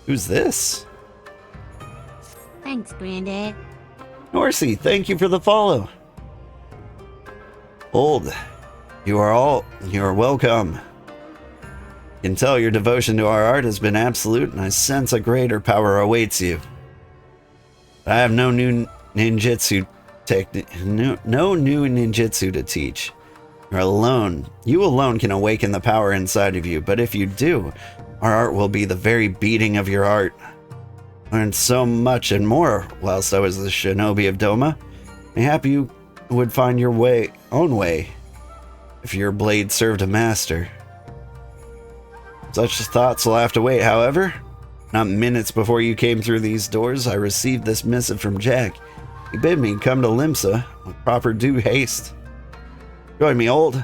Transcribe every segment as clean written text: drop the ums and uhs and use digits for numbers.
Who's this? Thanks, Granddad. Norsey, thank you for the follow. Old, you are welcome. I can tell your devotion to our art has been absolute, and I sense a greater power awaits you. I have no new ninjutsu no new ninjutsu to teach. You're alone. You alone can awaken the power inside of you, but if you do, our art will be the very beating of your heart. I learned so much and more whilst I was the shinobi of Doma. Mayhap you would find your own way if your blade served a master. Such thoughts will have to wait, however. Not minutes before you came through these doors, I received this missive from Jacke. He bid me come to Limsa with proper due haste. Join me, old.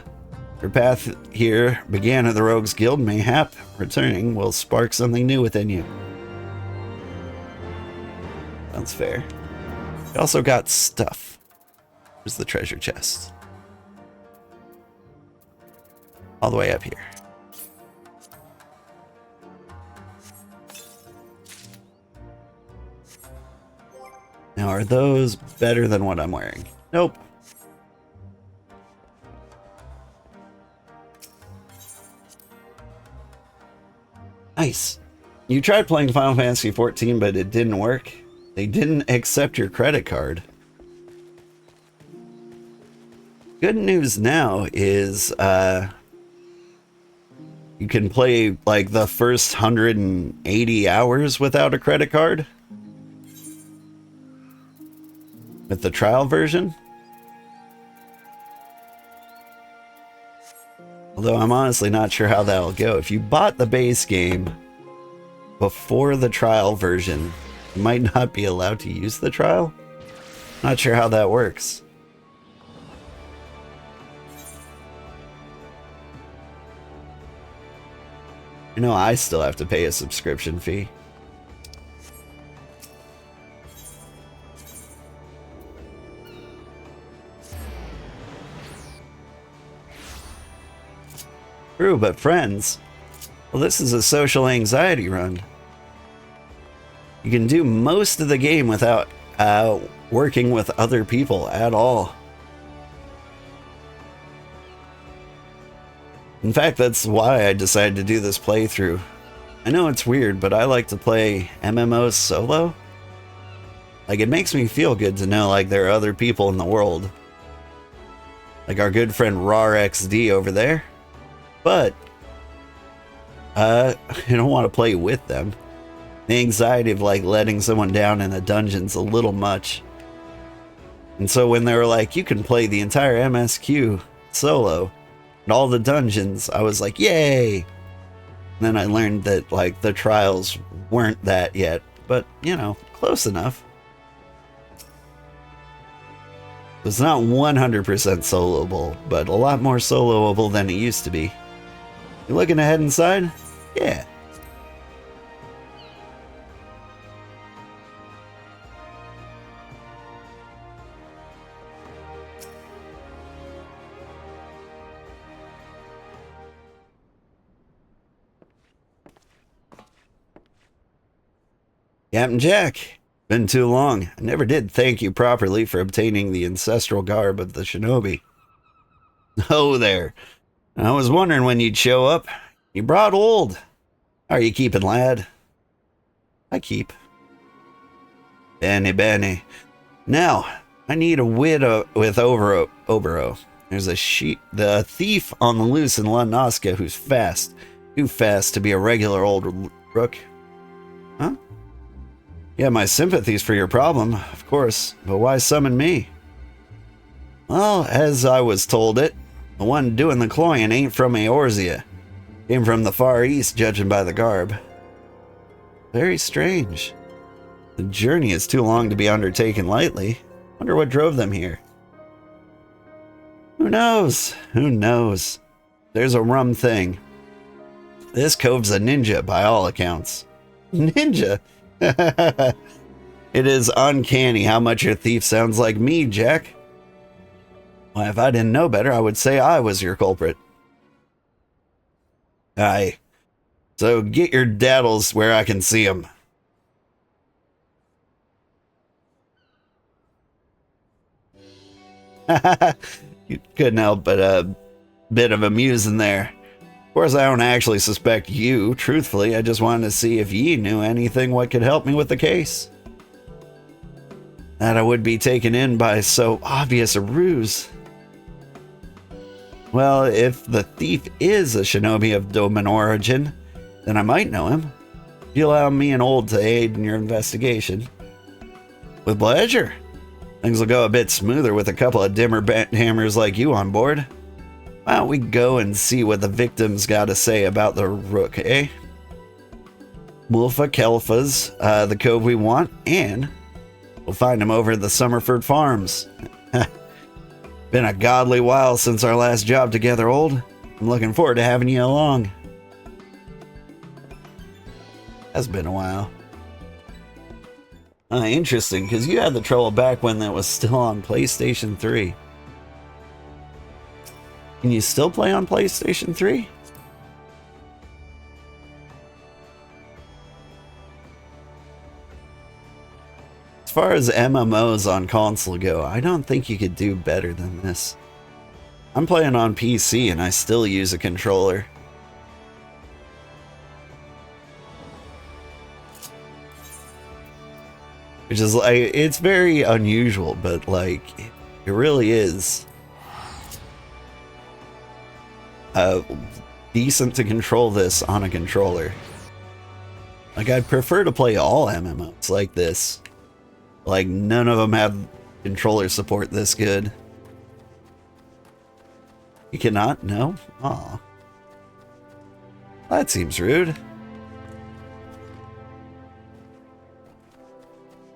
Your path here began at the Rogues Guild. Mayhap returning will spark something new within you. Sounds fair. We also got stuff. Where's the treasure chest? All the way up here. Now, are those better than what I'm wearing? Nope. Nice. You tried playing Final Fantasy XIV, but it didn't work. They didn't accept your credit card. Good news now is you can play like the first 180 hours without a credit card. With the trial version. Although I'm honestly not sure how that'll go. If you bought the base game before the trial version, you might not be allowed to use the trial. Not sure how that works. You know, I still have to pay a subscription fee. True, but friends, well, this is a social anxiety run. You can do most of the game without working with other people at all. In fact, that's why I decided to do this playthrough. I know it's weird, but I like to play MMOs solo. Like, it makes me feel good to know, like, there are other people in the world. Like our good friend RarXD over there. But I don't want to play with them. The anxiety of like letting someone down in a dungeon's a little much. And so when they were like, you can play the entire MSQ solo and all the dungeons, I was like, yay! And then I learned that like the trials weren't that yet, but you know, close enough. It's not 100% soloable, but a lot more soloable than it used to be. You looking ahead inside? Yeah. Captain Jack, been too long. I never did thank you properly for obtaining the ancestral garb of the shinobi. Oh there. I was wondering when you'd show up. You brought old. How are you keeping, lad? I keep. Benny. Now, I need a widow with Obero. There's the thief on the loose in Lunoska who's fast. Too fast to be a regular old rook. Huh? Yeah, my sympathies for your problem, of course, but why summon me? Well, as I was told it, the one doing the cloying ain't from Eorzea. Came from the Far East, judging by the garb. Very strange. The journey is too long to be undertaken lightly. Wonder what drove them here. Who knows? Who knows? There's a rum thing. This cove's a ninja, by all accounts. Ninja? It is uncanny how much your thief sounds like me, Jack. Why, if I didn't know better, I would say I was your culprit. Aye. So get your daddles where I can see them. You couldn't help but a bit of amusing there. Of course, I don't actually suspect you. Truthfully, I just wanted to see if ye knew anything what could help me with the case. That I would be taken in by so obvious a ruse. Well, if the thief is a shinobi of Doman origin, then I might know him. If you allow me and Old to aid in your investigation. With pleasure. Things will go a bit smoother with a couple of dimmer hammers like you on board. Why don't we go and see what the victim's got to say about the rook, eh? Mulfa Kelfa's the cove we want, and we'll find him over at the Summerford Farms. Been a godly while since our last job together, Old. I'm looking forward to having you along. Has been a while. Interesting, because you had the trouble back when that was still on PlayStation 3. Can you still play on PlayStation 3? As far as MMOs on console go, I don't think you could do better than this. I'm playing on PC and I still use a controller. Which is like, it's very unusual, but like, it really is decent to control this on a controller. Like, I'd prefer to play all MMOs like this. Like, none of them have controller support this good. You cannot? No? Aw. That seems rude.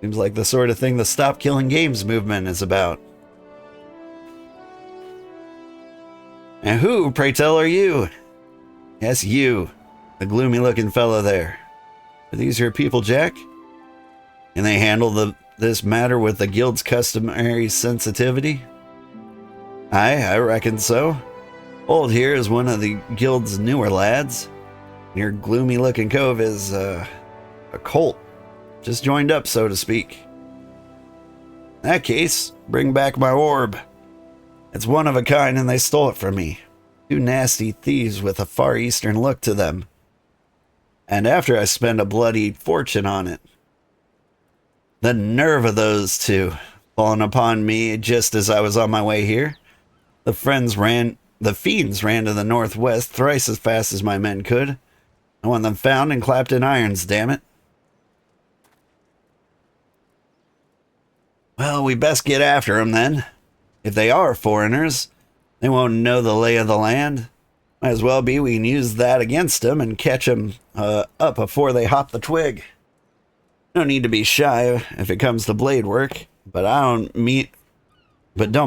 Seems like the sort of thing the Stop Killing Games movement is about. And who, pray tell, are you? Yes, you. The gloomy-looking fellow there. Are these your people, Jack? Can they handle this matter with the guild's customary sensitivity? Aye, I reckon so. Old here is one of the guild's newer lads. Your gloomy-looking cove is, a cult. Just joined up, so to speak. In that case, bring back my orb. It's one of a kind and they stole it from me. Two nasty thieves with a Far Eastern look to them. And after I spend a bloody fortune on it. The nerve of those two, falling upon me just as I was on my way here. The fiends ran to the northwest thrice as fast as my men could. I want them found and clapped in irons, damn it. Well, we best get after them then. If they are foreigners, they won't know the lay of the land. Might as well be we can use that against them and catch them up before they hop the twig. No need to be shy if it comes to blade work, but don't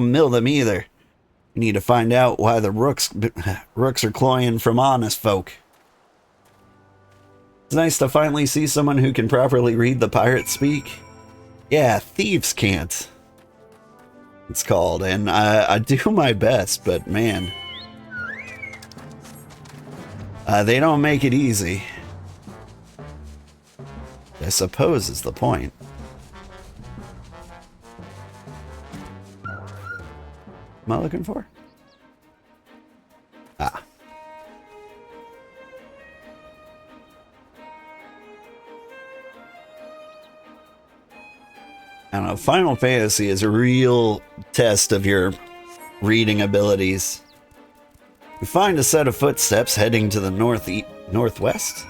mill them either. We need to find out why the rooks are cloying from honest folk. It's nice to finally see someone who can properly read the pirate speak. Yeah, thieves can't. It's called, and I do my best, but man, they don't make it easy. I suppose is the point. Am I looking for? Ah. I don't know, Final Fantasy is a real test of your reading abilities. You find a set of footsteps heading to the northwest.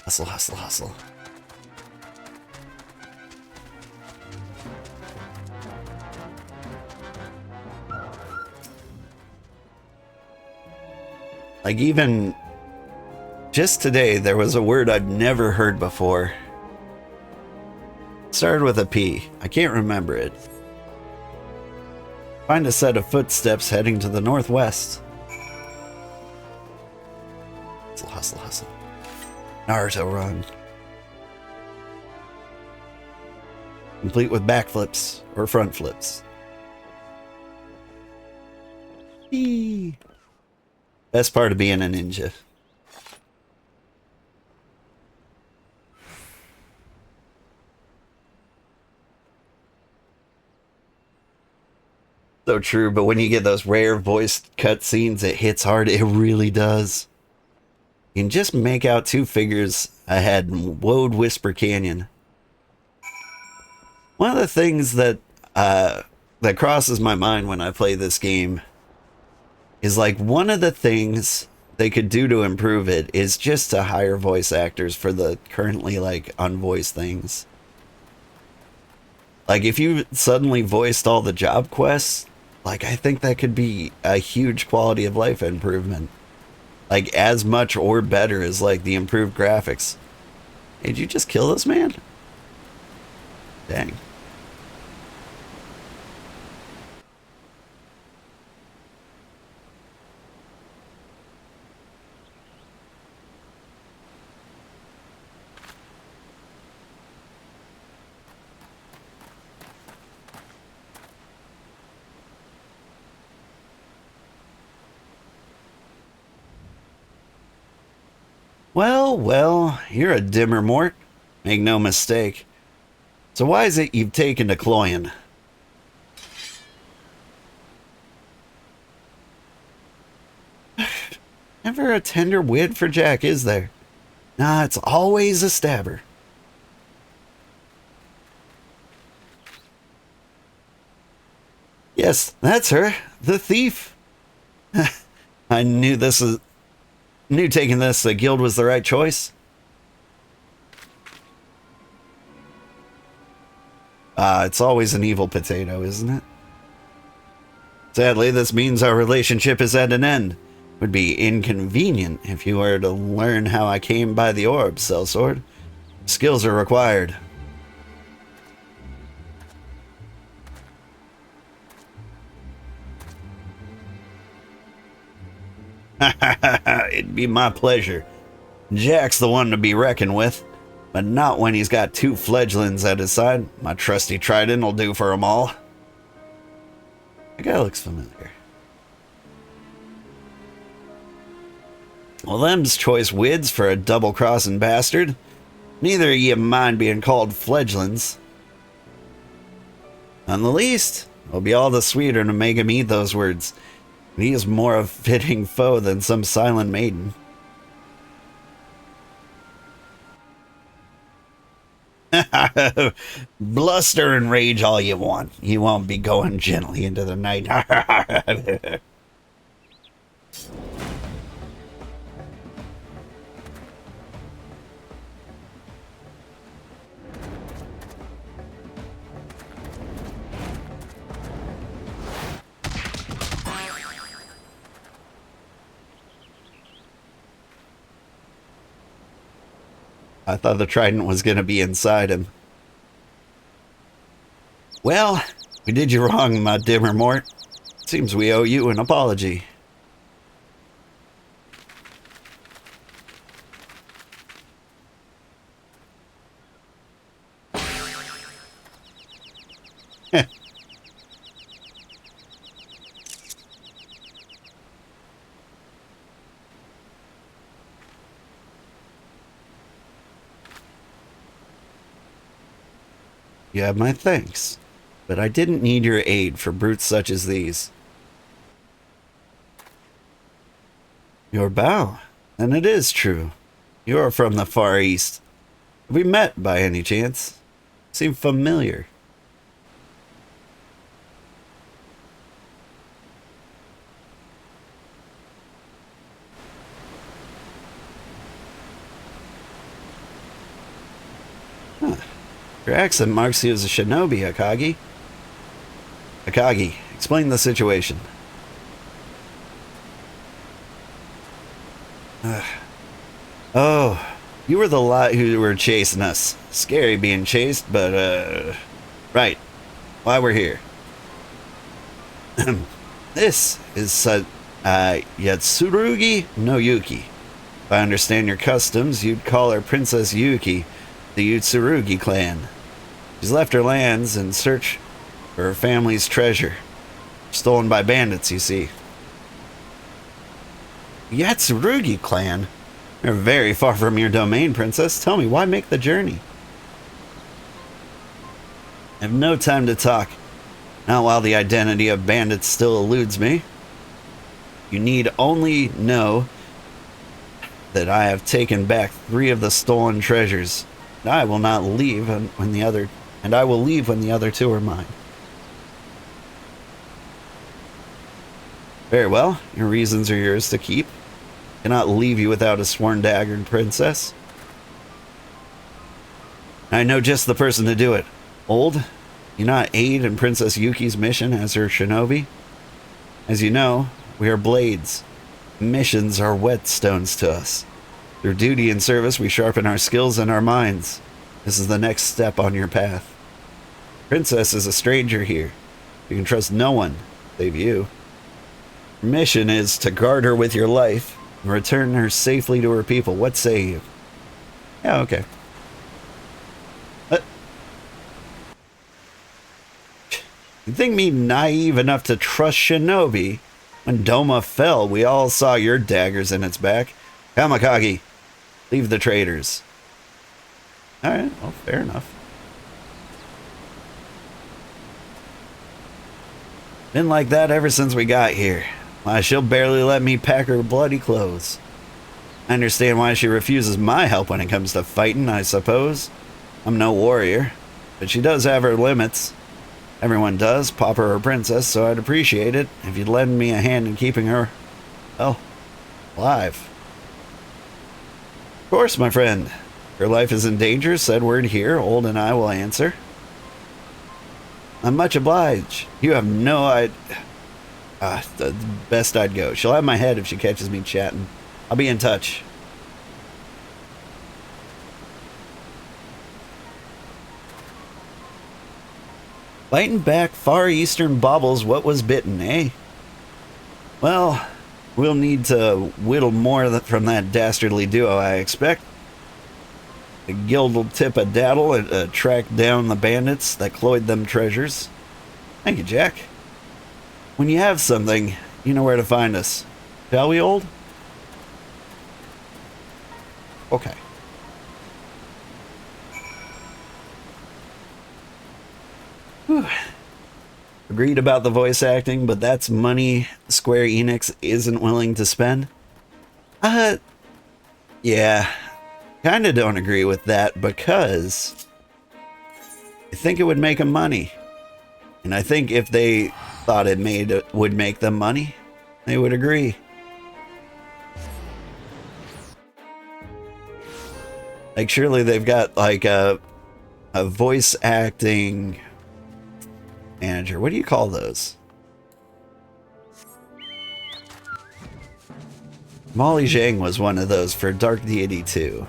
Hustle, hustle, hustle. Like, even just today, there was a word I'd never heard before. It started with a P. I can't remember it. Find a set of footsteps heading to the northwest. Hustle, hustle, hustle. Naruto run. Complete with backflips or front flips. Eee. Best part of being a ninja. So true, but when you get those rare voiced cutscenes, it hits hard. It really does. You can just make out two figures ahead in Woad Whisper Canyon. One of the things that that crosses my mind when I play this game is like one of the things they could do to improve it is just to hire voice actors for the currently like unvoiced things. Like if you suddenly voiced all the job quests, like I think that could be a huge quality of life improvement. Like as much or better as like the improved graphics. Hey, did you just kill this man? Dang. Well, you're a dimmer mort. Make no mistake. So why is it you've taken to cloying? Never a tender wit for Jack, is there? Nah, it's always a stabber. Yes, that's her, the thief. I knew taking this the guild was the right choice. It's always an evil potato, isn't it? Sadly, this means our relationship is at an end. Would be inconvenient if you were to learn how I came by the orb, sellsword. Skills are required. It'd be my pleasure. Jack's the one to be reckoned with, but not when he's got two fledglings at his side. My trusty trident will do for 'em all. That guy looks familiar. Well, them's choice wids for a double-crossing bastard. Neither of ye mind being called fledglings. None the least, it'll be all the sweeter to make him eat those words. He is more a fitting foe than some silent maiden. Bluster and rage all you want. You won't be going gently into the night. I thought the trident was going to be inside him. Well, we did you wrong, my dimmer mort. Seems we owe you an apology. You have my thanks, but I didn't need your aid for brutes such as these. Your bow, and it is true. You are from the Far East. Have we met by any chance? Seem familiar. Huh. Your accent marks you as a shinobi, Akagi. Akagi, explain the situation. Oh, you were the lot who were chasing us. Scary being chased, but, right. Why we're here. This is Yatsurugi no Yuki. If I understand your customs, you'd call her Princess Yuki, the Yatsurugi clan. She's left her lands in search for her family's treasure. Stolen by bandits, you see. Yatsurugi clan? You're very far from your domain, princess. Tell me, why make the journey? I have no time to talk. Not while the identity of bandits still eludes me. You need only know that I have taken back 3 of the stolen treasures. And I will not leave when the other 2 are mine. Very well, your reasons are yours to keep. I cannot leave you without a sworn dagger, princess. I know just the person to do it. Old, you not aid in Princess Yuki's mission as her shinobi? As you know, we are blades. Missions are whetstones to us. Through duty and service, we sharpen our skills and our minds. This is the next step on your path. Princess is a stranger here. You can trust no one, save you. Your mission is to guard her with your life and return her safely to her people. What say you? Yeah, okay. You think me naive enough to trust shinobi? When Doma fell, we all saw your daggers in its back. Kamakagi, leave the traders. Alright, well, fair enough. Been like that ever since we got here. Why, she'll barely let me pack her bloody clothes. I understand why she refuses my help when it comes to fighting, I suppose. I'm no warrior, but she does have her limits. Everyone does, pauper or princess, so I'd appreciate it if you'd lend me a hand in keeping her, well, alive. Of course, my friend. Her life is in danger, said word here. Old and I will answer. I'm much obliged. You have no idea. The best I'd go. She'll have my head if she catches me chatting. I'll be in touch. Fighting back Far Eastern baubles, what was bitten, eh? Well, we'll need to whittle more from that dastardly duo, I expect. The guild will tip a daddle and track down the bandits that cloyed them treasures. Thank you, Jack. When you have something, you know where to find us. Shall we, old? Okay. Whew. Agreed about the voice acting, but that's money Square Enix isn't willing to spend. Yeah. Kinda don't agree with that because I think it would make them money. And I think if they thought it would make them money, they would agree. Like, surely they've got like a voice acting manager. What do you call those? Molly Zhang was one of those for Dark Deity 2.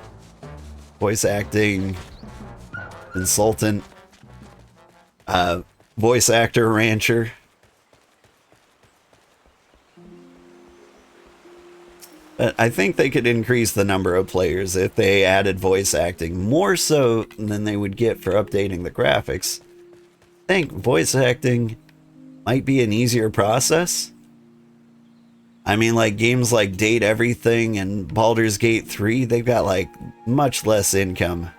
Voice acting consultant, voice actor rancher. But I think they could increase the number of players if they added voice acting more so than they would get for updating the graphics. I think voice acting might be an easier process. I mean, like games like Date Everything and Baldur's Gate 3, they've got like much less income.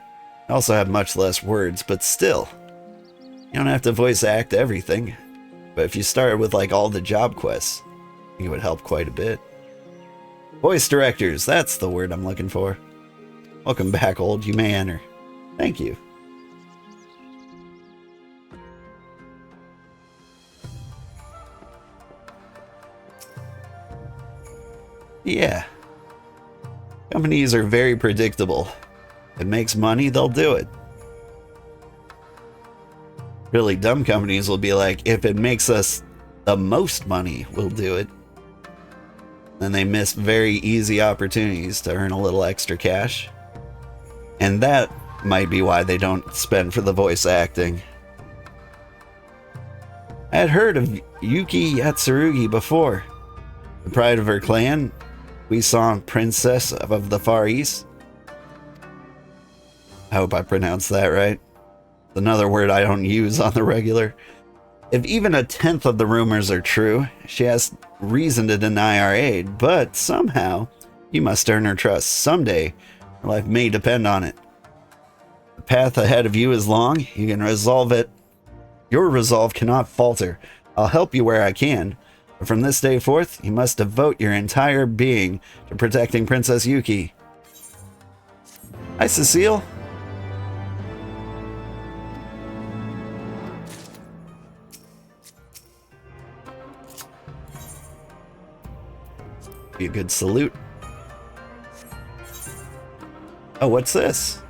They also have much less words, but still, you don't have to voice act everything. But if you started with like all the job quests, I think it would help quite a bit. Voice directors, that's the word I'm looking for. Welcome back, old. You may enter. Thank you. Yeah. Companies are very predictable. If it makes money, they'll do it. Really dumb companies will be like, if it makes us the most money, we'll do it. Then they miss very easy opportunities to earn a little extra cash. And that might be why they don't spend for the voice acting. I had heard of Yuki Yatsurugi before. The pride of her clan, we saw Princess of the Far East. I hope I pronounced that right. It's another word I don't use on the regular. If even a tenth of the rumors are true, she has reason to deny our aid, but somehow you must earn her trust. Someday, her life may depend on it. The path ahead of you is long. You can resolve it. Your resolve cannot falter. I'll help you where I can. But from this day forth, you must devote your entire being to protecting Princess Yuki. Hi, Cecile. Be a good salute. Oh, what's this?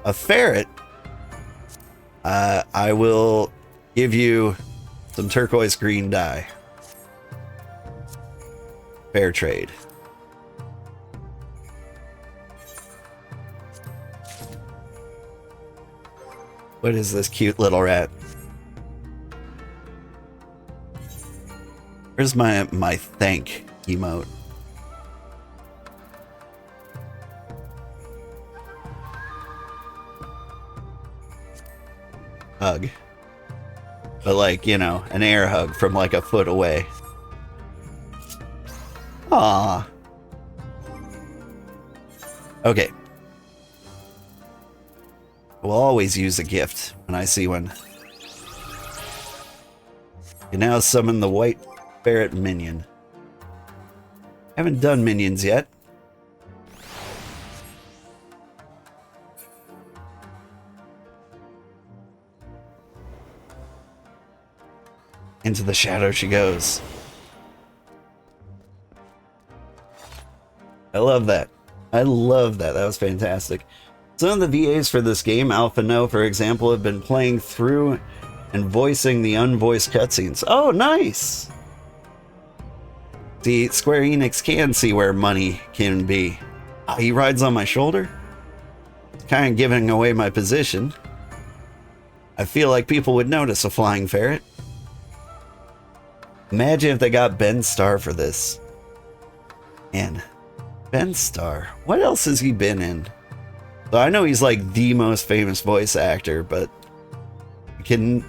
A ferret? I will give you some turquoise green dye. Fair trade. What is this cute little rat? Where's my thank emote? Hug. But like, you know, an air hug from like a foot away. Aww. Okay. We'll always use a gift when I see one. You now summon the white ferret minion. Haven't done minions yet. Into the shadow she goes. I love that. I love that. That was fantastic. Some of the VAs for this game, Alpha No, for example, have been playing through and voicing the unvoiced cutscenes. Oh, nice! See, Square Enix can see where money can be. Ah, he rides on my shoulder? Kind of giving away my position. I feel like people would notice a flying ferret. Imagine if they got Ben Starr for this. Man, Ben Starr. What else has he been in? So I know he's like the most famous voice actor, but I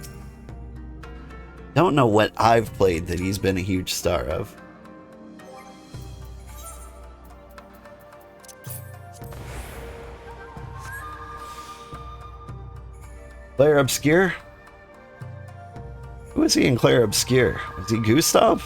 don't know what I've played that he's been a huge star of. Claire Obscure? Who is he in Claire Obscure? Is he Gustav?